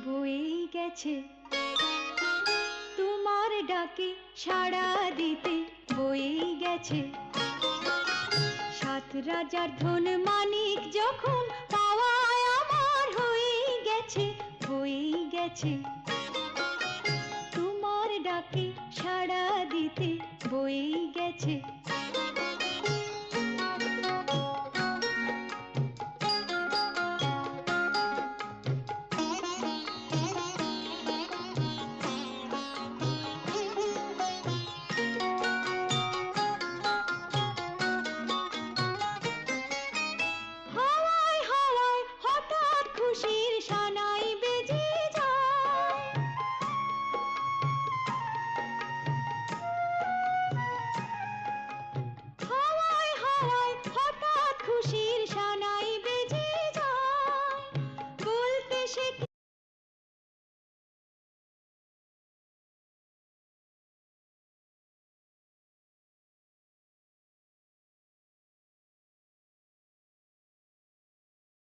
বয়েই গেছে তোমার ডাকে সাড়া দিতে, বয়েই গেছে। সাত রাজার ধন মানিক যখন পাওয়ায় আমার হয়েই গেছে, হয়েই গেছে। তোমার ডাকে সাড়া দিতে বয়েই গেছে।